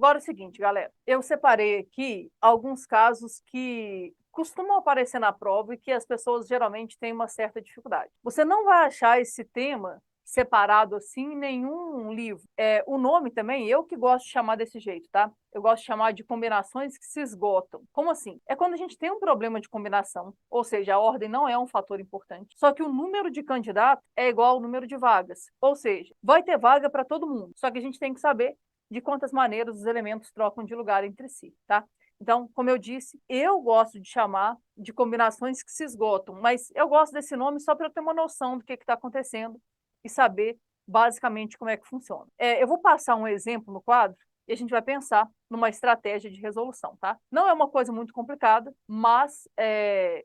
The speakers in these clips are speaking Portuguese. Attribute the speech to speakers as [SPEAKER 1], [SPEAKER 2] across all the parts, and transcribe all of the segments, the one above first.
[SPEAKER 1] Agora é o seguinte, galera, eu separei aqui alguns casos que costumam aparecer na prova e que as pessoas geralmente têm uma certa dificuldade. Você não vai achar esse tema separado assim em nenhum livro. O nome também, eu que gosto de chamar desse jeito, tá? Eu gosto de chamar de combinações que se esgotam. Como assim? É quando a gente tem um problema de combinação, ou seja, a ordem não é um fator importante, só que o número de candidatos é igual ao número de vagas. Ou seja, vai ter vaga para todo mundo, só que a gente tem que saber de quantas maneiras os elementos trocam de lugar entre si, tá? Então, como eu disse, eu gosto de chamar de combinações que se esgotam, mas eu gosto desse nome só para eu ter uma noção do que está acontecendo e saber basicamente como é que funciona. Eu vou passar um exemplo no quadro e a gente vai pensar numa estratégia de resolução, tá? Não é uma coisa muito complicada, mas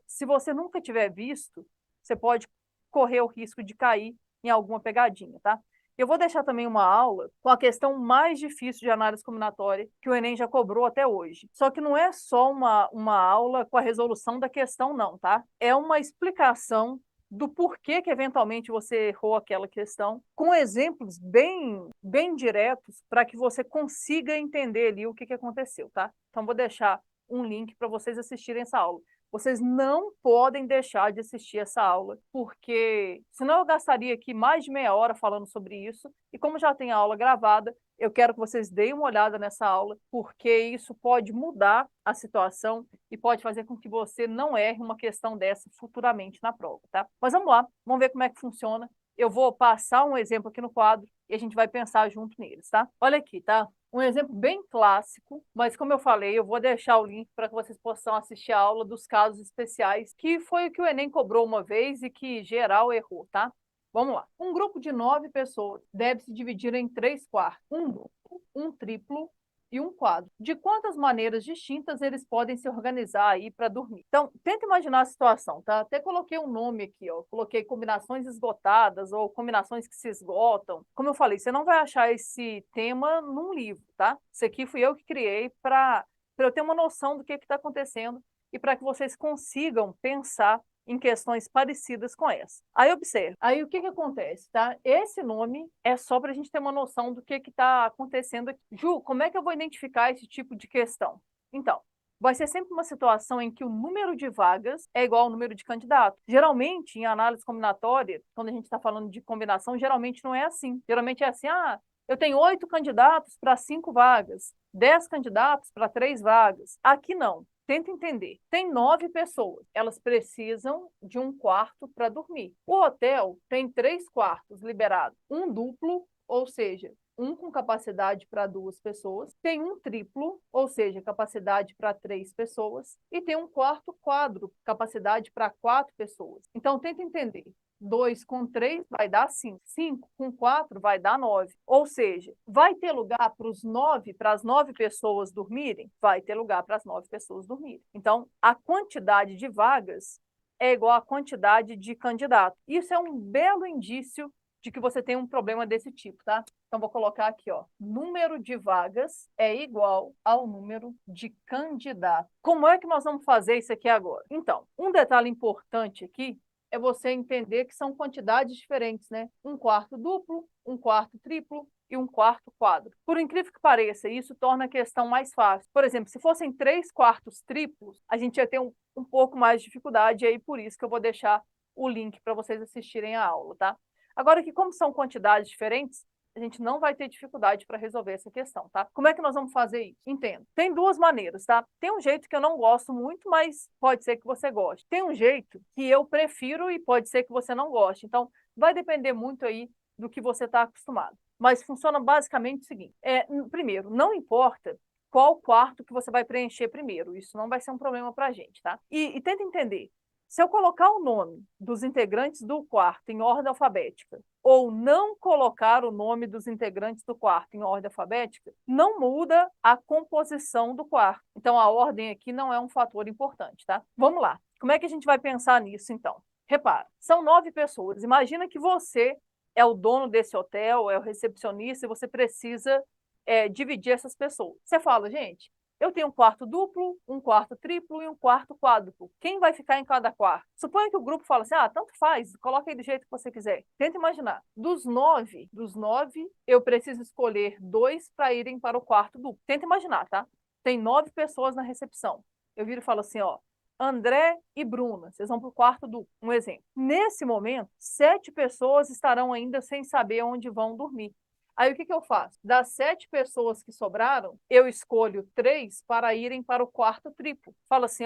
[SPEAKER 1] se você nunca tiver visto, você pode correr o risco de cair em alguma pegadinha, tá? Eu vou deixar também uma aula com a questão mais difícil de análise combinatória que o Enem já cobrou até hoje. Só que não é só uma aula com a resolução da questão, não, tá? É uma explicação do porquê que eventualmente você errou aquela questão, com exemplos bem diretos para que você consiga entender ali o que aconteceu, tá? Então, vou deixar um link para vocês assistirem essa aula. Vocês não podem deixar de assistir essa aula, porque senão eu gastaria aqui mais de meia hora falando sobre isso, e como já tem a aula gravada, eu quero que vocês deem uma olhada nessa aula, porque isso pode mudar a situação e pode fazer com que você não erre uma questão dessa futuramente na prova, tá? Mas vamos lá, vamos ver como é que funciona. Eu vou passar um exemplo aqui no quadro e a gente vai pensar junto neles, tá? Olha aqui, tá? Um exemplo bem clássico, mas como eu falei, eu vou deixar o link para que vocês possam assistir a aula dos casos especiais, que foi o que o Enem cobrou uma vez e que geral errou, tá? Vamos lá. Um grupo de 9 pessoas deve se dividir em 3 quartos, um duplo, um triplo e um quadro. De quantas maneiras distintas eles podem se organizar aí para dormir? Então, tenta imaginar a situação, tá? Até coloquei um nome aqui, ó. Coloquei combinações esgotadas ou combinações que se esgotam. Como eu falei, você não vai achar esse tema num livro, tá? Isso aqui fui eu que criei para eu ter uma noção do que está acontecendo e para que vocês consigam pensar em questões parecidas com essa. Aí observe, aí o que acontece, tá? Esse nome é só para a gente ter uma noção do que está acontecendo aqui. Ju, como é que eu vou identificar esse tipo de questão? Então, vai ser sempre uma situação em que o número de vagas é igual ao número de candidatos. Geralmente, em análise combinatória, quando a gente está falando de combinação, geralmente não é assim. Geralmente é assim, eu tenho 8 candidatos para 5 vagas, 10 candidatos para 3 vagas. Aqui não. Tenta entender. Tem 9 pessoas. Elas precisam de um quarto para dormir. O hotel tem 3 quartos liberados. Um duplo, ou seja, um com capacidade para 2 pessoas. Tem um triplo, ou seja, capacidade para 3 pessoas. E tem um quarto quádruplo, capacidade para 4 pessoas. Então, tenta entender. 2 com 3 vai dar 5. 5 com 4 vai dar 9. Ou seja, vai ter lugar para as 9 pessoas dormirem? Vai ter lugar para as 9 pessoas dormirem. Então, a quantidade de vagas é igual à quantidade de candidatos. Isso é um belo indício de que você tem um problema desse tipo, tá? Então, vou colocar aqui, ó. Número de vagas é igual ao número de candidatos. Como é que nós vamos fazer isso aqui agora? Então, um detalhe importante aqui é você entender que são quantidades diferentes, né? Um quarto duplo, um quarto triplo e um quarto quadro. Por incrível que pareça, isso torna a questão mais fácil. Por exemplo, se fossem 3 quartos triplos, a gente ia ter um pouco mais de dificuldade, e aí por isso que eu vou deixar o link para vocês assistirem a aula, tá? Agora que como são quantidades diferentes, a gente não vai ter dificuldade para resolver essa questão, tá? Como é que nós vamos fazer isso? Entendo. Tem 2 maneiras, tá? Tem um jeito que eu não gosto muito, mas pode ser que você goste. Tem um jeito que eu prefiro e pode ser que você não goste. Então, vai depender muito aí do que você está acostumado. Mas funciona basicamente o seguinte. Primeiro, não importa qual quarto que você vai preencher primeiro. Isso não vai ser um problema para a gente, tá? E tenta entender. Se eu colocar o nome dos integrantes do quarto em ordem alfabética ou não colocar o nome dos integrantes do quarto em ordem alfabética, não muda a composição do quarto. Então, a ordem aqui não é um fator importante, tá? Vamos lá. Como é que a gente vai pensar nisso, então? Repara, são 9 pessoas. Imagina que você é o dono desse hotel, é o recepcionista, e você precisa dividir essas pessoas. Você fala, gente, Eu tenho um quarto duplo, um quarto triplo e um quarto quádruplo. Quem vai ficar em cada quarto? Suponha que o grupo fala assim, tanto faz, coloca aí do jeito que você quiser. Tenta imaginar. Dos nove, eu preciso escolher 2 para irem para o quarto duplo. Tenta imaginar, tá? Tem 9 pessoas na recepção. Eu viro e falo assim, André e Bruna, vocês vão para o quarto duplo. Um exemplo. Nesse momento, 7 pessoas estarão ainda sem saber onde vão dormir. Aí o que eu faço? Das 7 pessoas que sobraram, eu escolho 3 para irem para o quarto triplo. Falo assim,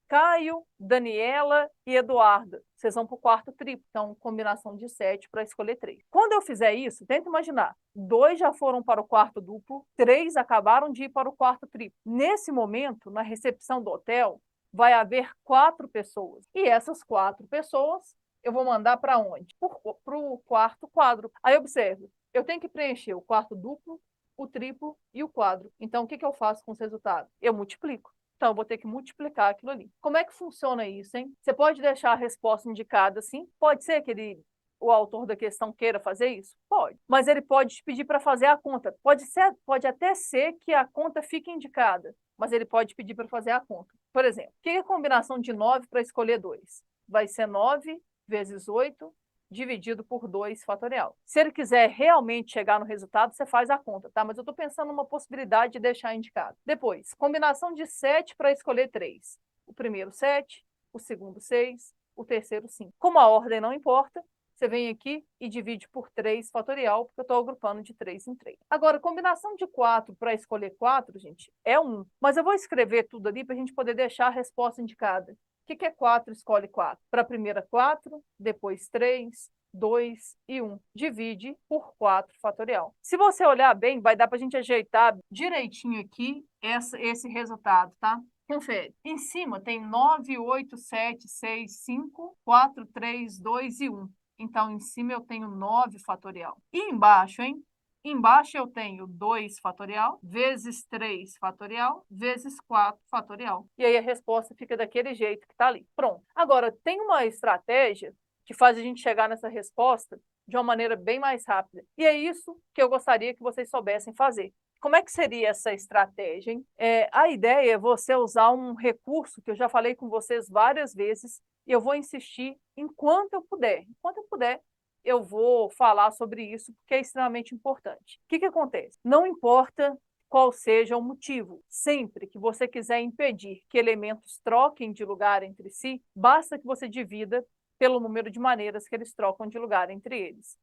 [SPEAKER 1] Caio, Daniela e Eduarda. Vocês vão para o quarto triplo. Então, combinação de 7 para escolher 3. Quando eu fizer isso, tenta imaginar. 2 já foram para o quarto duplo, 3 acabaram de ir para o quarto triplo. Nesse momento, na recepção do hotel, vai haver 4 pessoas. E essas 4 pessoas, eu vou mandar para onde? Para o quarto quadro. Aí observe, eu tenho que preencher o quarto duplo, o triplo e o quadro. Então, o que eu faço com os resultados? Eu multiplico. Então, eu vou ter que multiplicar aquilo ali. Como é que funciona isso, hein? Você pode deixar a resposta indicada assim? Pode ser que o autor da questão queira fazer isso? Pode. Mas ele pode te pedir para fazer a conta. Pode até ser que a conta fique indicada, mas ele pode pedir para fazer a conta. Por exemplo, o que é a combinação de 9 para escolher 2? Vai ser 9 vezes 8 dividido por 2 fatorial. Se ele quiser realmente chegar no resultado, você faz a conta, tá? Mas eu estou pensando numa possibilidade de deixar indicado. Depois, combinação de 7 para escolher 3. O primeiro 7, o segundo 6, o terceiro 5. Como a ordem não importa, você vem aqui e divide por 3 fatorial, porque eu estou agrupando de 3 em 3. Agora, combinação de 4 para escolher 4, gente, é 1. Mas eu vou escrever tudo ali para a gente poder deixar a resposta indicada. O que é 4? Escolhe 4. Para a primeira 4, depois 3, 2 e 1. Divide por 4 fatorial. Se você olhar bem, vai dar para a gente ajeitar direitinho aqui esse resultado, tá? Confere. Em cima tem 9, 8, 7, 6, 5, 4, 3, 2 e 1. Então, em cima eu tenho 9 fatorial. E embaixo, hein? Embaixo eu tenho 2 fatorial, vezes 3 fatorial, vezes 4 fatorial. E aí a resposta fica daquele jeito que está ali. Pronto. Agora, tem uma estratégia que faz a gente chegar nessa resposta de uma maneira bem mais rápida. E é isso que eu gostaria que vocês soubessem fazer. Como é que seria essa estratégia, hein? A ideia é você usar um recurso que eu já falei com vocês várias vezes, e eu vou insistir enquanto eu puder. Enquanto eu puder, eu vou falar sobre isso, porque é extremamente importante. O que acontece? Não importa qual seja o motivo, sempre que você quiser impedir que elementos troquem de lugar entre si, basta que você divida pelo número de maneiras que eles trocam de lugar entre eles.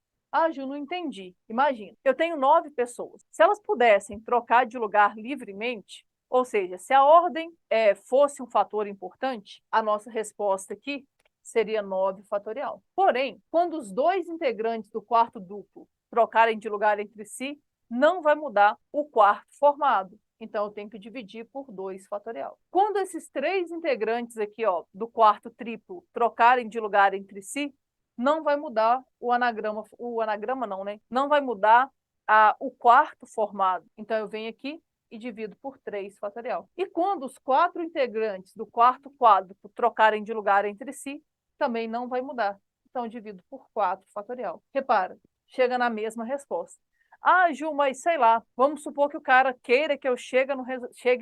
[SPEAKER 1] Ju, não entendi. Imagina, eu tenho 9 pessoas. Se elas pudessem trocar de lugar livremente, ou seja, se a ordem fosse um fator importante, a nossa resposta aqui seria 9 fatorial. Porém, quando os 2 integrantes do quarto duplo trocarem de lugar entre si, não vai mudar o quarto formado. Então, eu tenho que dividir por 2 fatorial. Quando esses 3 integrantes aqui, do quarto triplo trocarem de lugar entre si, não vai mudar o anagrama não, né? Não vai mudar o quarto formado. Então, eu venho aqui e divido por 3 fatorial. E quando os 4 integrantes do quarto quádruplo trocarem de lugar entre si, também não vai mudar. Então, eu divido por 4 fatorial. Repara, chega na mesma resposta. Ju, mas sei lá, vamos supor que o cara queira que eu chegue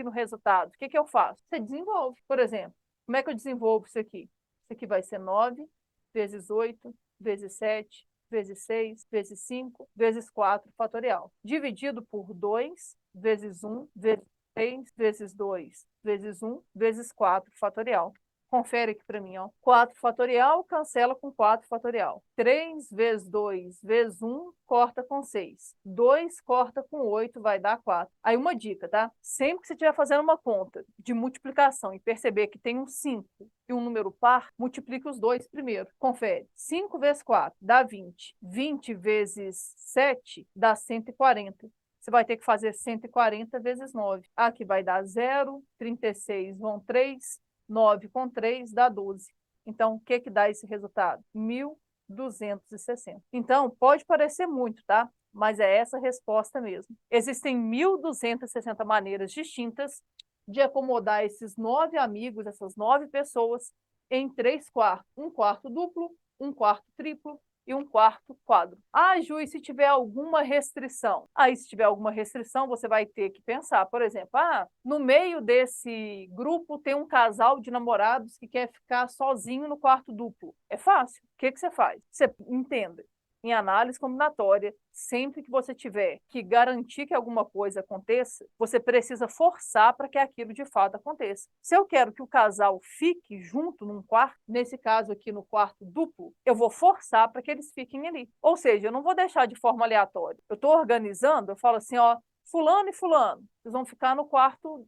[SPEAKER 1] no resultado. O que eu faço? Você desenvolve. Por exemplo, como é que eu desenvolvo isso aqui? Isso aqui vai ser 9 vezes 8, vezes 7, vezes 6, vezes 5, vezes 4 fatorial. Dividido por 2, vezes 1, vezes 3, vezes 2, vezes 1, vezes 4 fatorial. Confere aqui para mim, 4 fatorial, cancela com 4 fatorial. 3 vezes 2 vezes 1, corta com 6. 2 corta com 8, vai dar 4. Aí uma dica, tá? Sempre que você estiver fazendo uma conta de multiplicação e perceber que tem um 5 e um número par, multiplique os dois primeiro. Confere. 5 vezes 4 dá 20. 20 vezes 7 dá 140. Você vai ter que fazer 140 vezes 9. Aqui vai dar 0, 36 vão 3, 9 com 3 dá 12. Então, o que dá esse resultado? 1.260. Então, pode parecer muito, tá? Mas é essa a resposta mesmo. Existem 1.260 maneiras distintas de acomodar esses 9 amigos, essas 9 pessoas, em 3 quartos. Um quarto duplo, um quarto triplo e um quarto quadro. Ah, Ju, e se tiver alguma restrição? Aí, se tiver alguma restrição, você vai ter que pensar, por exemplo, no meio desse grupo tem um casal de namorados que quer ficar sozinho no quarto duplo. É fácil. O que você faz? Você entenda. Em análise combinatória, sempre que você tiver que garantir que alguma coisa aconteça, você precisa forçar para que aquilo de fato aconteça. Se eu quero que o casal fique junto num quarto, nesse caso aqui no quarto duplo, eu vou forçar para que eles fiquem ali. Ou seja, eu não vou deixar de forma aleatória. Eu estou organizando, eu falo assim, ó, fulano e fulano, vocês vão ficar no quarto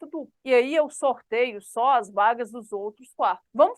[SPEAKER 1] duplo. E aí eu sorteio só as vagas dos outros quartos. Vamos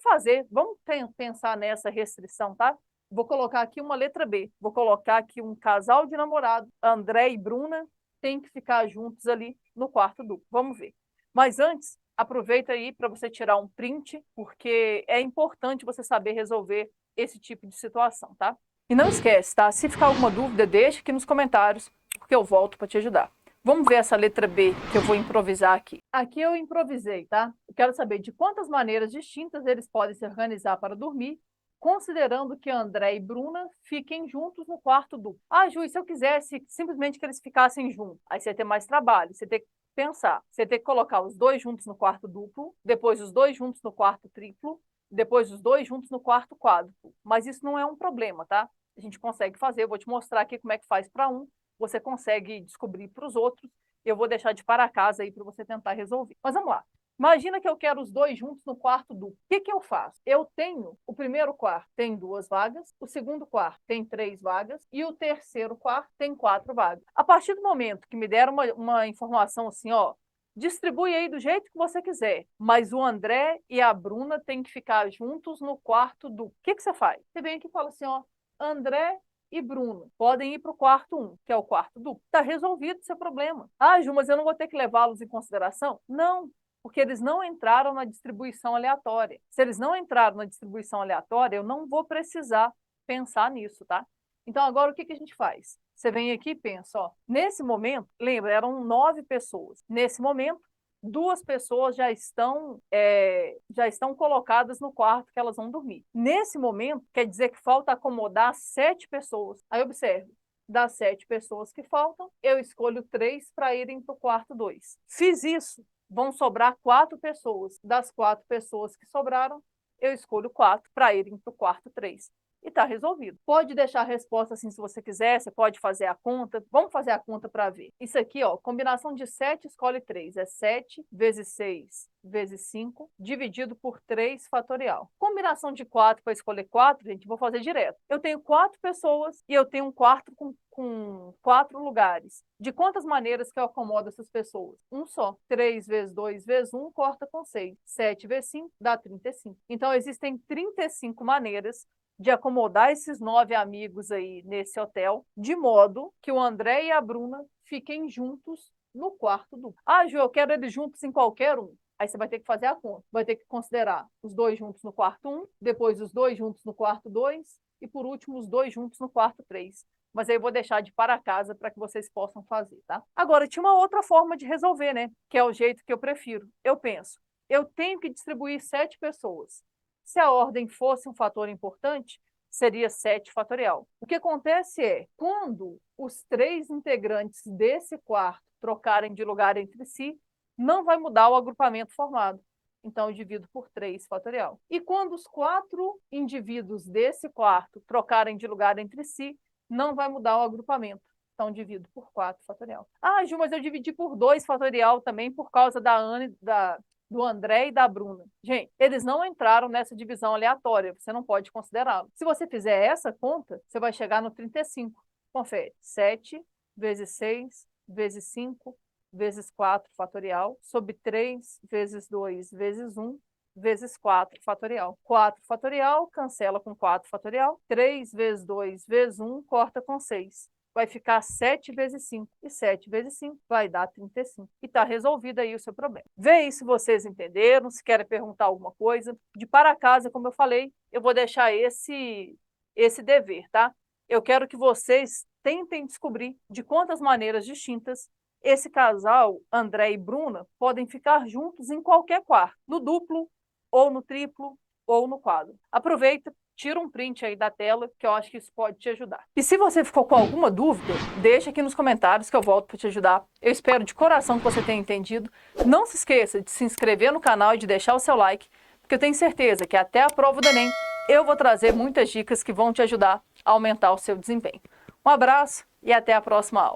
[SPEAKER 1] pensar nessa restrição, tá? Vou colocar aqui uma letra B. Vou colocar aqui um casal de namorado, André e Bruna, tem que ficar juntos ali no quarto duplo. Vamos ver. Mas antes, aproveita aí para você tirar um print, porque é importante você saber resolver esse tipo de situação, tá? E não esquece, tá? Se ficar alguma dúvida, deixa aqui nos comentários, porque eu volto para te ajudar. Vamos ver essa letra B que eu vou improvisar aqui. Aqui eu improvisei, tá? Eu quero saber de quantas maneiras distintas eles podem se organizar para dormir, considerando que André e Bruna fiquem juntos no quarto duplo. Ah, Ju, e se eu quisesse simplesmente que eles ficassem juntos? Aí você ia ter mais trabalho, você tem que pensar. Você tem que colocar os dois juntos no quarto duplo, depois os dois juntos no quarto triplo, depois os dois juntos no quarto quádruplo. Mas isso não é um problema, tá? A gente consegue fazer, eu vou te mostrar aqui como é que faz para um, você consegue descobrir para os outros, eu vou deixar de para casa aí para você tentar resolver. Mas vamos lá. Imagina que eu quero os dois juntos no quarto duplo. O que eu faço? Eu tenho o primeiro quarto tem 2 vagas, o segundo quarto tem 3 vagas e o terceiro quarto tem 4 vagas. A partir do momento que me deram uma informação assim, ó, distribui aí do jeito que você quiser, mas o André e a Bruna têm que ficar juntos no quarto duplo. O que você faz? Você vem aqui e fala assim, ó, André e Bruno podem ir para o quarto 1, que é o quarto duplo. Está resolvido o seu problema. Ah, Ju, mas eu não vou ter que levá-los em consideração? Não, porque eles não entraram na distribuição aleatória. Se eles não entraram na distribuição aleatória, eu não vou precisar pensar nisso, tá? Então, agora o que a gente faz? Você vem aqui e pensa, ó, nesse momento, lembra, eram 9 pessoas. Nesse momento, 2 pessoas já estão colocadas no quarto que elas vão dormir. Nesse momento, quer dizer que falta acomodar 7 pessoas. Aí observe, das 7 pessoas que faltam, eu escolho 3 para irem para o quarto 2. Fiz isso, vão sobrar 4 pessoas. Das 4 pessoas que sobraram, eu escolho 4 para irem para o quarto 3. E está resolvido. Pode deixar a resposta assim se você quiser, você pode fazer a conta. Vamos fazer a conta para ver. Isso aqui, ó, combinação de 7 escolhe 3. É 7 vezes 6 vezes 5, dividido por 3 fatorial. Combinação de 4 para escolher 4, gente, vou fazer direto. Eu tenho 4 pessoas e eu tenho um quarto com 4 lugares. De quantas maneiras que eu acomodo essas pessoas? Um só. 3 vezes 2 vezes 1 corta com 6. 7 vezes 5 dá 35. Então, existem 35 maneiras de acomodar esses 9 amigos aí nesse hotel, de modo que o André e a Bruna fiquem juntos no quarto duplo. Ah, Ju, eu quero eles juntos em qualquer um. Aí você vai ter que fazer a conta. Vai ter que considerar os 2 juntos no quarto 1, depois os 2 juntos no quarto 2 e, por último, os 2 juntos no quarto 3. Mas aí eu vou deixar de para casa para que vocês possam fazer, tá? Agora, tinha uma outra forma de resolver, né? Que é o jeito que eu prefiro. Eu penso, eu tenho que distribuir 7 pessoas. Se a ordem fosse um fator importante, seria 7 fatorial. O que acontece é, quando os 3 integrantes desse quarto trocarem de lugar entre si, não vai mudar o agrupamento formado. Então, eu divido por 3 fatorial. E quando os 4 indivíduos desse quarto trocarem de lugar entre si, não vai mudar o agrupamento. Então, divido por 4 fatorial. Ah, Ju, mas eu dividi por 2 fatorial também por causa do André e da Bruna. Gente, eles não entraram nessa divisão aleatória, você não pode considerá-lo. Se você fizer essa conta, você vai chegar no 35. Confere. 7 vezes 6 vezes 5 vezes 4 fatorial, sobre 3 vezes 2 vezes 1 vezes 4 fatorial. 4 fatorial cancela com 4 fatorial. 3 vezes 2 vezes 1 corta com 6. Vai ficar 7 vezes 5. E 7 vezes 5 vai dar 35. E está resolvido aí o seu problema. Vê aí se vocês entenderam, se querem perguntar alguma coisa. De para casa, como eu falei, eu vou deixar esse dever, tá? Eu quero que vocês tentem descobrir de quantas maneiras distintas esse casal, André e Bruna, podem ficar juntos em qualquer quarto, no duplo, ou no triplo, ou no quadro. Aproveita, tira um print aí da tela, que eu acho que isso pode te ajudar. E se você ficou com alguma dúvida, deixa aqui nos comentários que eu volto para te ajudar. Eu espero de coração que você tenha entendido. Não se esqueça de se inscrever no canal e de deixar o seu like, porque eu tenho certeza que até a prova do Enem eu vou trazer muitas dicas que vão te ajudar a aumentar o seu desempenho. Um abraço e até a próxima aula.